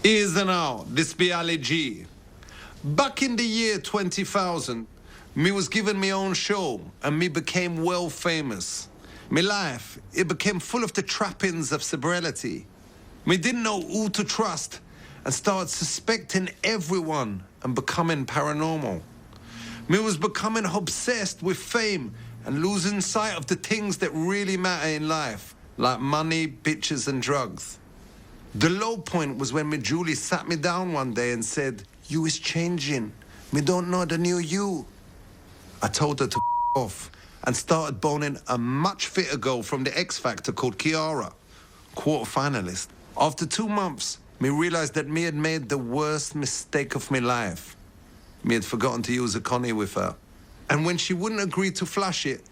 Here's and now, this be Ali G. Back in the year 20,000, me was given me own show and me became well famous. Me life, it became full of the trappings of sobriety. Me didn't know who to trust and started suspecting everyone and becoming paranormal. Me was becoming obsessed with fame and losing sight of the things that really matter in life, like money, bitches and drugs. The low point was when me Julie sat me down one day and said, "You is changing. Me don't know the new you." I told her to off and started boning a much fitter girl from the X Factor called Kiara, quarter-finalist. After 2 months, me realized that me had made the worst mistake of my life. Me had forgotten to use a Connie with her. And when she wouldn't agree to flash it,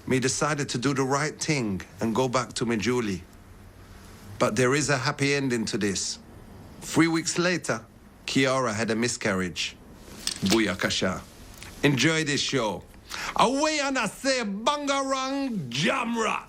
me decided to do the right thing and go back to me Julie. But there is a happy ending to this. 3 weeks later, Kiara had a miscarriage. Booyakasha. Enjoy this show. Away and I say Bangarang Jamrock.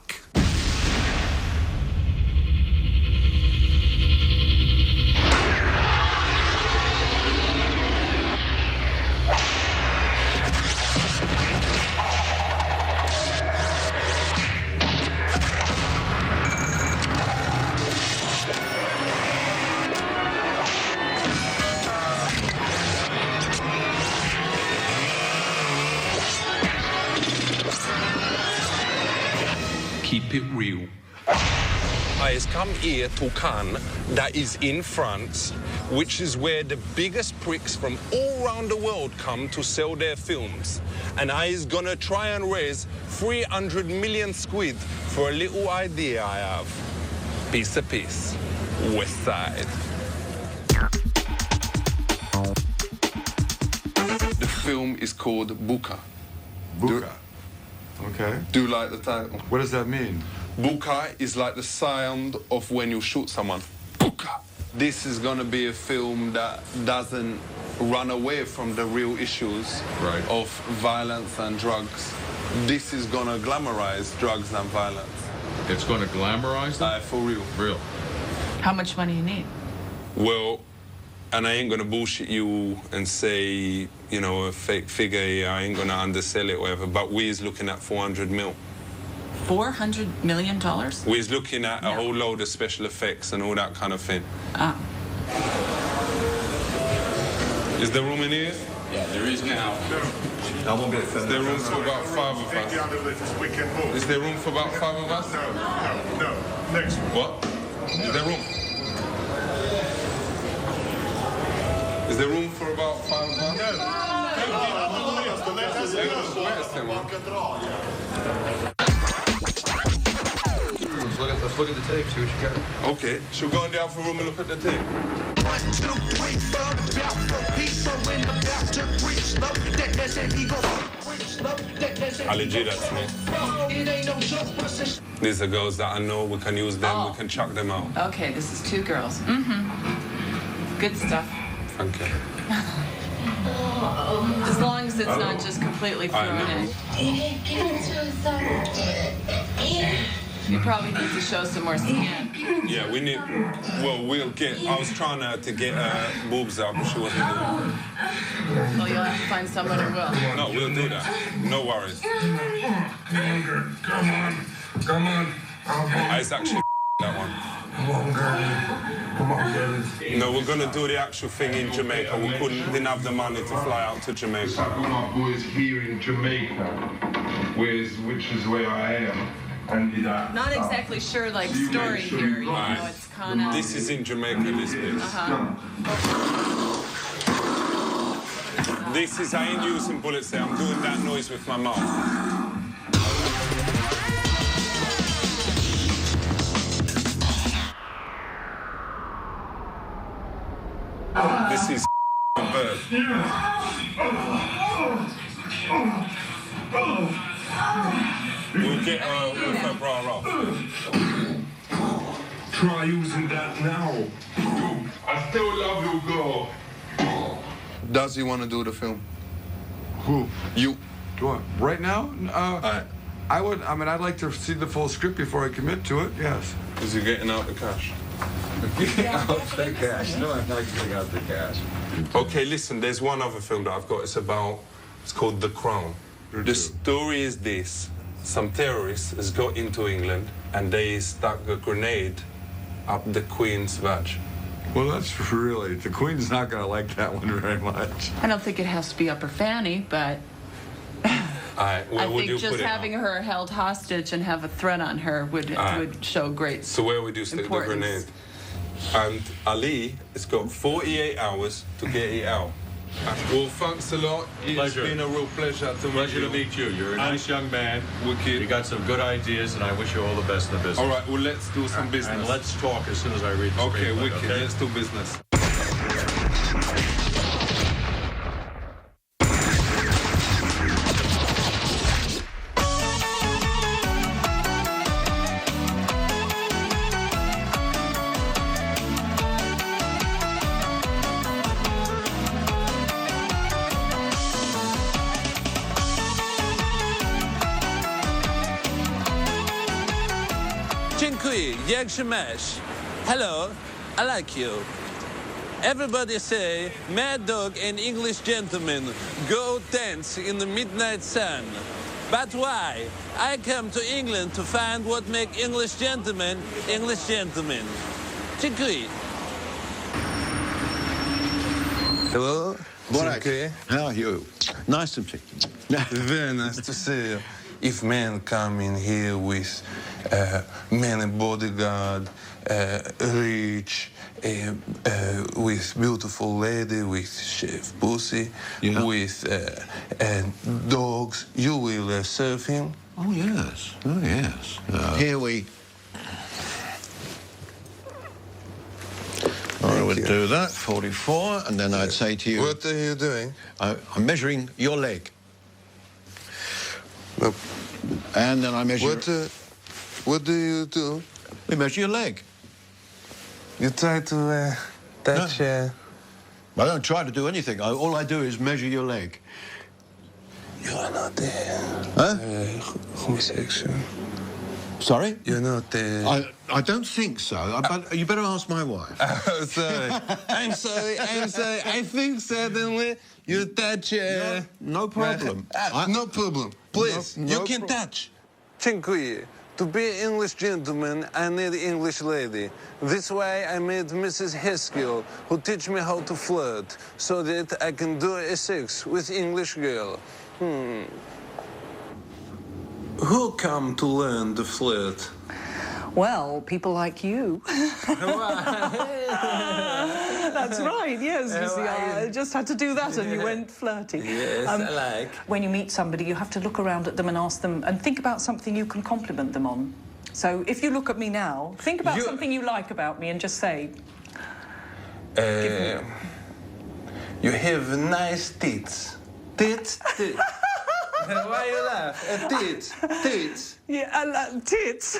Keep it real. I has come here to Cannes, that is in France, which is where the biggest pricks from all around the world come to sell their films. And I is gonna try and raise 300 million squid for a little idea I have. Piece of piece. West Side. The film is called Buka. Buka. Okay. Do you like the title? What does that mean? Buka is like the sound of when you shoot someone. Buka. This is going to be a film that doesn't run away from the real issues of violence and drugs. This is going to glamorize drugs and violence. It's going to glamorize them? For real. Real. How much money you need? Well, and I ain't going to bullshit you and say, you know, a fake figure here. I ain't going to undersell it or whatever, but we is looking at 400 mil. $400 million? We is looking at a whole load of special effects and all that kind of thing. Ah. Is there room in here? Yeah, there is now. I won't be Is there room for about 5 of us? Is there room for about 5 of us? No. Next one. What? Is there room? Is there room for about 5 of us? Let's look at the tape, see what you got. Okay, should we go in the other room and look at the tape? 1, 2, 3, 4, down for peace, so in the back to preach love, that there's an ego, preach love, that there's an Ali G, that's me. It ain't no joke, but These are girls that I know, we can use them, we can chuck them out. Okay, this is 2 girls. Mm-hmm. Good stuff. Thank you. As long as it's not just completely thrown in. You probably need to show some more skin. Yeah, we need, well, we'll get, I was trying to get boobs out, but she wasn't doing it. Well, you'll have to find someone who will. No, we'll do that. No worries. Come on. It's actually that one. Come on, girl. Come on, girl. No, we're gonna do the actual thing in Jamaica. We didn't have the money to fly out to Jamaica. Who is here in Jamaica, which is where I am. Not exactly sure, like, story here, you know, it's kind of... This is in Jamaica, this bit. This is, I ain't using bullets there, I'm doing that noise with my mouth. This is a bird. We'll get her with her bra off. Try using that now. I still love you, girl. Does he want to do the film? Who? You. Do I? Right now? I'd like to see the full script before I commit to it, yes. Is he getting out the cash? I'll take cash. No, I'm not giving out the cash. Okay, listen, there's one other film that I've got. It's called The Crown. The story is this. Some terrorists has got into England and they stuck a grenade up the Queen's vag. Well, that's really, the Queen's not going to like that one very much. I don't think it has to be upper fanny, but I think just having her held hostage and have a threat on her would show great So where would you stick the grenade? And Ali has got 48 hours to get it out. Well, thanks a lot. It's been a real pleasure to meet you. You're a nice young man. Wicked. You got some good ideas, and I wish you all the best in the business. All right, well, let's do some business. And let's talk as soon as I read the Okay, screenplay, wicked. okay? Let's do business. Dziękuję, jak się masz? Hello, I like you. Everybody say, Mad Dog and English gentlemen go dance in the midnight sun. But why? I come to England to find what make English gentlemen. Dziękuję. Hello? Dziękuję. How are you? Nice to meet you. Very nice to see you. If men come in here with many bodyguard, rich, with beautiful lady, with chef pussy, with dogs, you will serve him? Oh, yes. Oh, yes. Here we... I would do that, 44, and then I'd say to you... What are you doing? I'm measuring your leg. No. And then I measure... What do you do? We measure your leg. You try to touch... I don't try to do anything. All I do is measure your leg. You are not homosexual. Sorry? You're not I don't think so, but you better ask my wife. Oh, sorry. I'm sorry. I think suddenly you touch... No problem. No problem. Please, No you can problem. touch. Dziękuję. To be an English gentleman, I need an English lady. This way I met Mrs. Haskell, who teach me how to flirt, so that I can do a sex with English girl. Who come to learn the flirt? Well, people like you. That's right, yes. You see, I just had to do that and you went flirty. Yes, I like. When you meet somebody, you have to look around at them and ask them and think about something you can compliment them on. So if you look at me now, think about something you like about me and just say... You have nice tits. Tits. Why you laugh? Tits. Yeah, tits.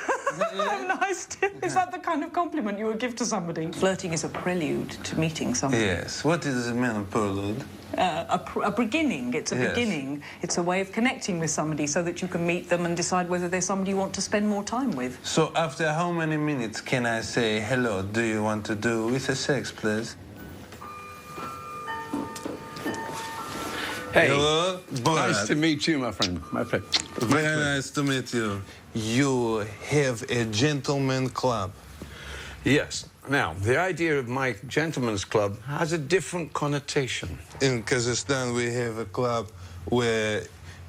Nice tits. Is that the kind of compliment you would give to somebody? Flirting is a prelude to meeting somebody. Yes. What is a man prelude? A beginning. It's a beginning. It's a way of connecting with somebody so that you can meet them and decide whether they're somebody you want to spend more time with. So after how many minutes can I say, hello, do you want to do with a sex, please? Hey, hello, nice to meet you, my friend. My pleasure. Very nice to meet you. You have a gentleman club. Yes. Now, the idea of my gentleman's club has a different connotation. In Kazakhstan, we have a club where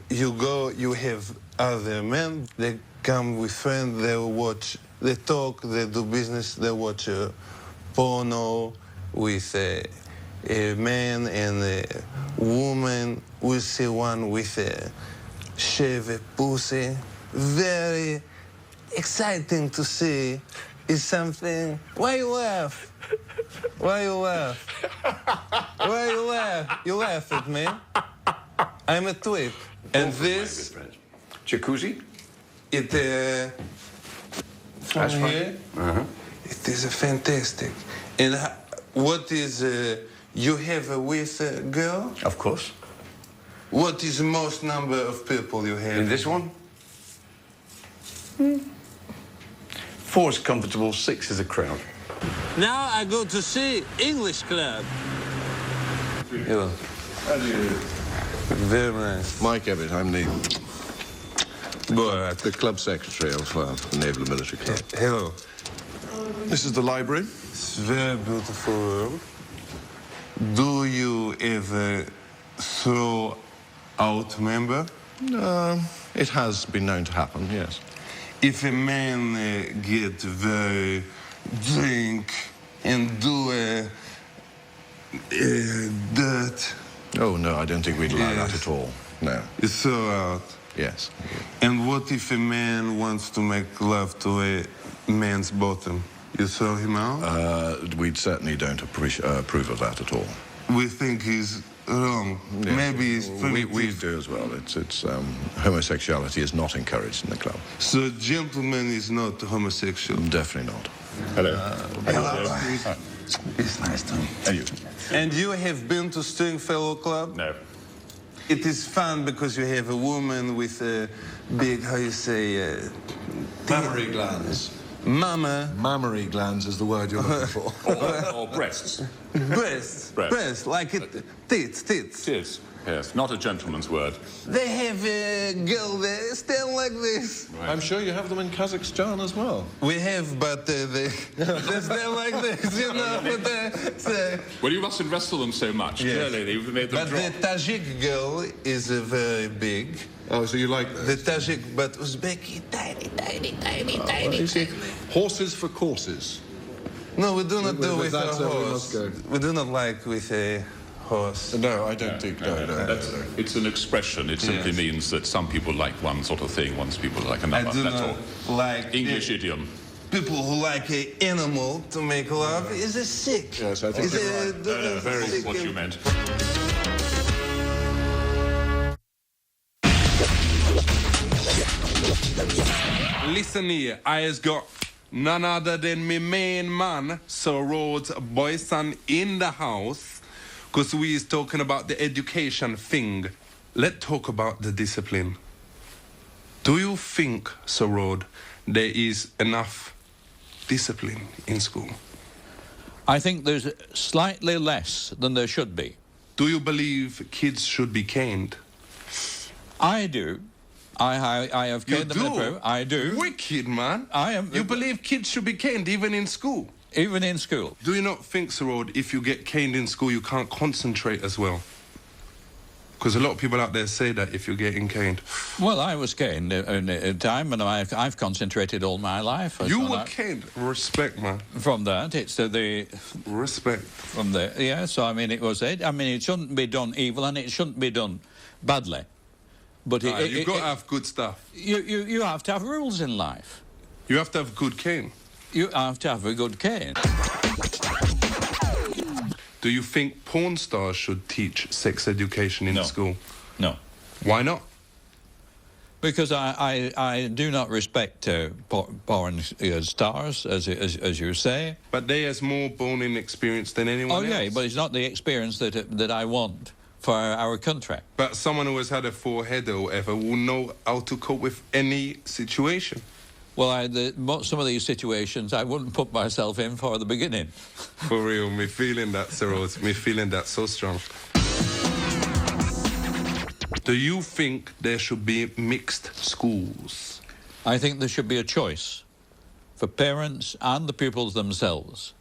you go, you have other men, they come with friends, they watch, they talk, they do business, they watch porno with a man and a woman. We see one with a shaved pussy. Very exciting to see. Is something... Why you laugh? Why you laugh? Why you laugh? You laugh at me. I'm a twit. And this... Jacuzzi? It... That's here, it is fantastic. And what is... you have a with a girl? Of course. What is the most number of people you have? In this one? 4 is comfortable, 6 is a crowd. Now I go to see English club. Hello. Very nice. Mike Ebbett, I'm the club secretary of the Naval and Military Club. Hello. This is the library. It's very beautiful room. Do you ever throw out member? It has been known to happen, yes. If a man get very drink and do dirt. Oh, no, I don't think we'd allow that at all. No. You throw out. Yes. And what if a man wants to make love to a man's bottom? You throw him out? We certainly don't approve of that at all. We think he's wrong. Yes. Maybe he's primitive. We do as well. It's homosexuality is not encouraged in the club. So gentleman is not homosexual? Definitely not. Hello. Hello. It's nice to meet you. And you? And you have been to Stringfellow Club? No. It is fun because you have a woman with a big, how you say... Mammary glands. Mammary glands is the word you're looking for. Or breasts. Breasts. Breasts, like tits. Tits. Yes, not a gentleman's word. They have a girl there, stand like this. Right. I'm sure you have them in Kazakhstan as well. We have, but they stand like this, you know. Well, you mustn't wrestle them so much. Yes. Clearly, you've made them but drop. the Tajik girl is very big. Oh, so you like those? The Tajik, but Uzbeki, tiny. Horses for courses. No, we do not do with a horse. horse. We do not like with a horse. No, I don't think. No. It's an expression. It simply means that some people like one sort of thing, some people like another. I do That's not all. like English idiom. People who like an animal to make love is a sick. Yes, I think you're right. No, very what you meant. Listen here, I has got none other than me main man, Sir Rhodes' boy son in the house, because we is talking about the education thing. Let's talk about the discipline. Do you think, Sir Rhodes, there is enough discipline in school? I think there's slightly less than there should be. Do you believe kids should be caned? I do. I have caned them in the pro. I do. Wicked, man. I am. You believe kids should be caned even in school? Even in school. Do you not think, Sir Rhodes, if you get caned in school, you can't concentrate as well? Because a lot of people out there say that if you're getting caned. Well, I was caned in a time, and I've concentrated all my life. You were caned. Respect, man. From that, it's the... Respect. From there, yeah, so, I mean, it was it. I mean, it shouldn't be done evil, and it shouldn't be done badly. But you've got to have good stuff. You have to have rules in life. You have to have a good cane. You have to have a good cane. Do you think porn stars should teach sex education in school? No. Why not? Because I do not respect porn stars, as you say. But they has more boning experience than anyone else. Oh, yeah, but it's not the experience that I want for our country. But someone who has had a forehead or whatever will know how to cope with any situation. Well, some of these situations I wouldn't put myself in for the beginning. For real, me feeling that, Sir Rhodes. Me feeling that so strong. Do you think there should be mixed schools? I think there should be a choice for parents and the pupils themselves.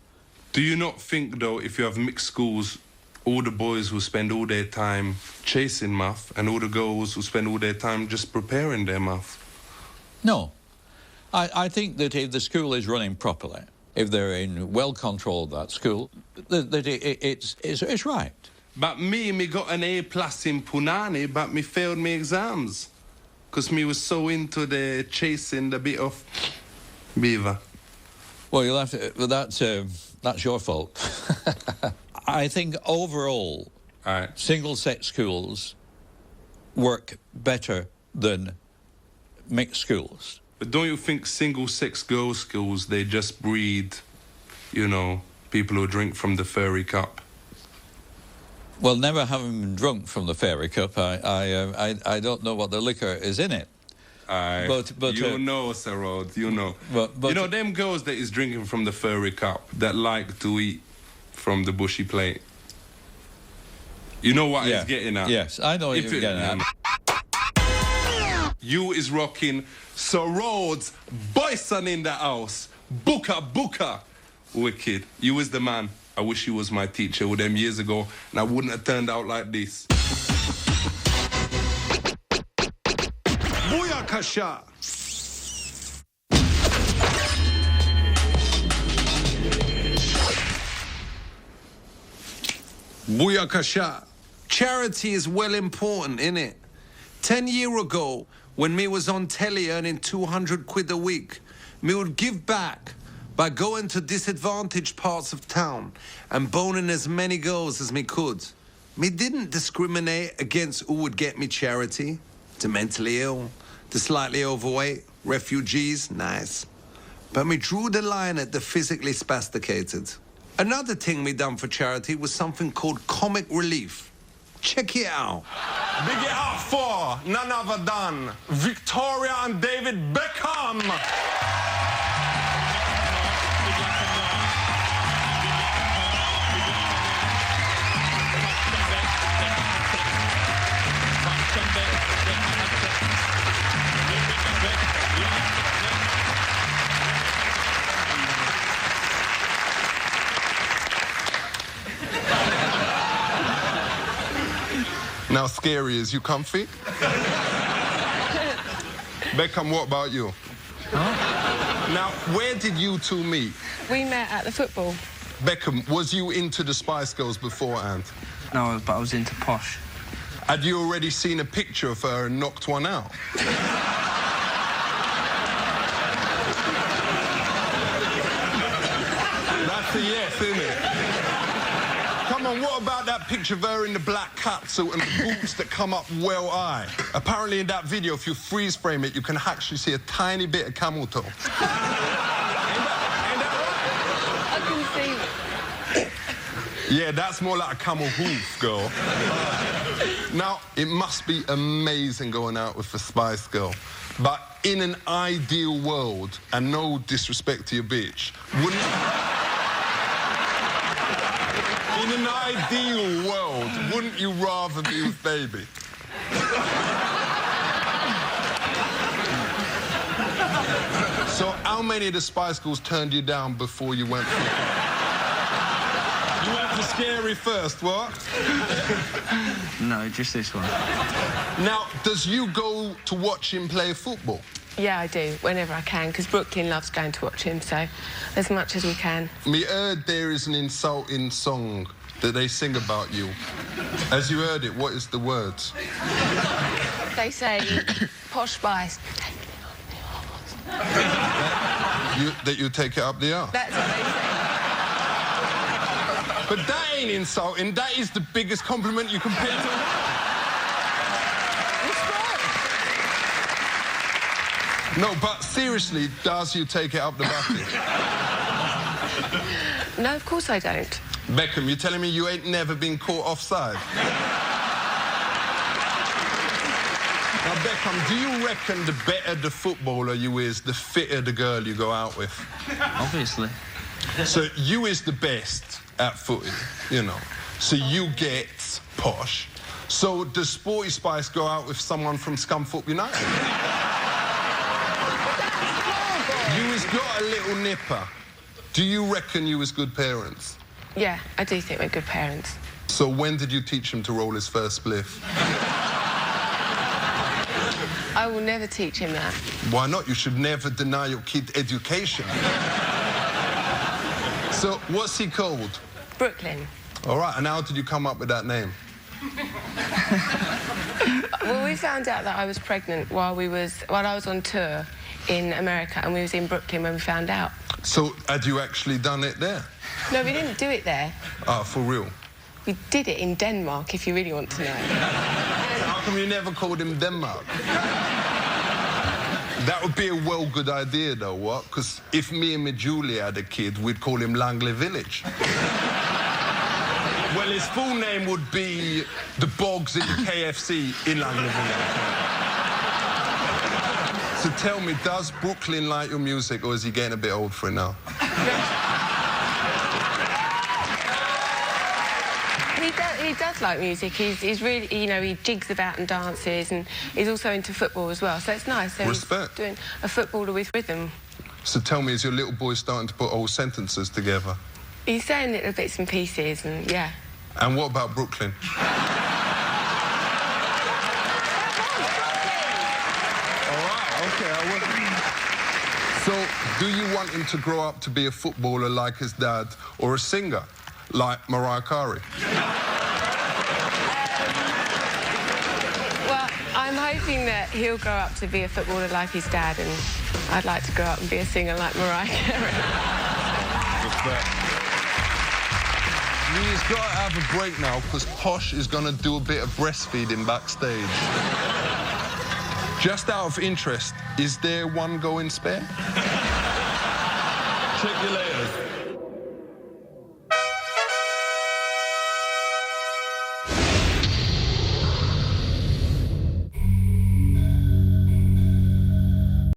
Do you not think, though, if you have mixed schools, all the boys will spend all their time chasing math and all the girls will spend all their time just preparing their math? No. I think that if the school is running properly, if they're in well control of that school, that it's right. But me got an A+ in Punani, but me failed me exams. Because me was so into the chasing the bit of beaver. Well, you'll have to... Well, that's your fault. I think overall, single-sex schools work better than mixed schools. But don't you think single-sex girls' schools, they just breed, you know, people who drink from the fairy cup? Well, never having drunk from the fairy cup, I don't know what the liquor is in it. But you know, Sir Rhodes, you know. But you know, them girls that is drinking from the furry cup, that like to eat from the bushy plate. You know what he's getting at? Yes, I know what you're getting at. You is rocking Sir Rhodes, Bison in the house. Booker. Wicked. You was the man. I wish you was my teacher with them years ago, and I wouldn't have turned out like this. Booyakasha! Booyakasha. Charity is well important, innit? 10 years ago, when me was on telly earning 200 quid a week, me would give back by going to disadvantaged parts of town and boning as many girls as me could. Me didn't discriminate against who would get me charity. The mentally ill, the slightly overweight, refugees, nice. But me drew the line at the physically spasticated. Another thing me done for charity was something called comic relief. Check it out. Big it up for none other than Victoria and David Beckham. Now, Scary, is you comfy? Beckham, what about you? Huh? Now, where did you two meet? We met at the football. Beckham, was you into the Spice Girls beforehand? No, but I was into Posh. Had you already seen a picture of her and knocked one out? That's a yes, isn't it? Come on, what about that picture of her in the black catsuit and the boots that come up well high? Apparently in that video, if you freeze frame it, you can actually see a tiny bit of camel toe. Ain't that right? I can see. Yeah, that's more like a camel hoof, girl. Now, it must be amazing going out with a Spice Girl. But in an ideal world, and no disrespect to your bitch, in an ideal world, wouldn't you rather be with Baby? So how many of the Spice Girls turned you down before you went for You went for Scary first, what? No, just this one. Now, does you go to watch him play football? Yeah, I do, whenever I can, because Brooklyn loves going to watch him, so as much as we can. Me heard there is an insulting song that they sing about you. As you heard it, what is the words? They say, Posh Spice. That you take it up the arse? That's what they say. But that ain't insulting. That is the biggest compliment you can pay to a woman. No, but seriously, does you take it up the bucket? No, of course I don't. Beckham, you telling me you ain't never been caught offside? Now, Beckham, do you reckon the better the footballer you is, the fitter the girl you go out with? Obviously. So you is the best at footy, you know. So you get Posh. So does Sporty Spice go out with someone from Scunthorpe United? You has got a little nipper. Do you reckon you was good parents? Yeah, I do think we're good parents. So when did you teach him to roll his first spliff? I will never teach him that. Why not? You should never deny your kid education. So what's he called? Brooklyn. All right, and how did you come up with that name? Well, we found out that I was pregnant while I was on tour in America, and we was in Brooklyn when we found out. So had you actually done it there? No, we didn't do it there. Ah, for real? We did it in Denmark, if you really want to know. How come you never called him Denmark? That would be a well good idea, though, what? Because if me and Julie had a kid, we'd call him Langley Village. Well, his full name would be the Bogs in KFC in Langley Village. So tell me, does Brooklyn like your music, or is he getting a bit old for it now? He does like music. He's really, you know, he jigs about and dances, and he's also into football as well. So it's nice. So Respect. He's doing a footballer with rhythm. So tell me, is your little boy starting to put whole sentences together? He's saying little bits and pieces, and yeah. And what about Brooklyn? So, do you want him to grow up to be a footballer like his dad, or a singer like Mariah Carey? Well, I'm hoping that he'll grow up to be a footballer like his dad, and I'd like to grow up and be a singer like Mariah Carey. He's got to have a break now, because Posh is going to do a bit of breastfeeding backstage. Just out of interest, is there one going spare? Check you later.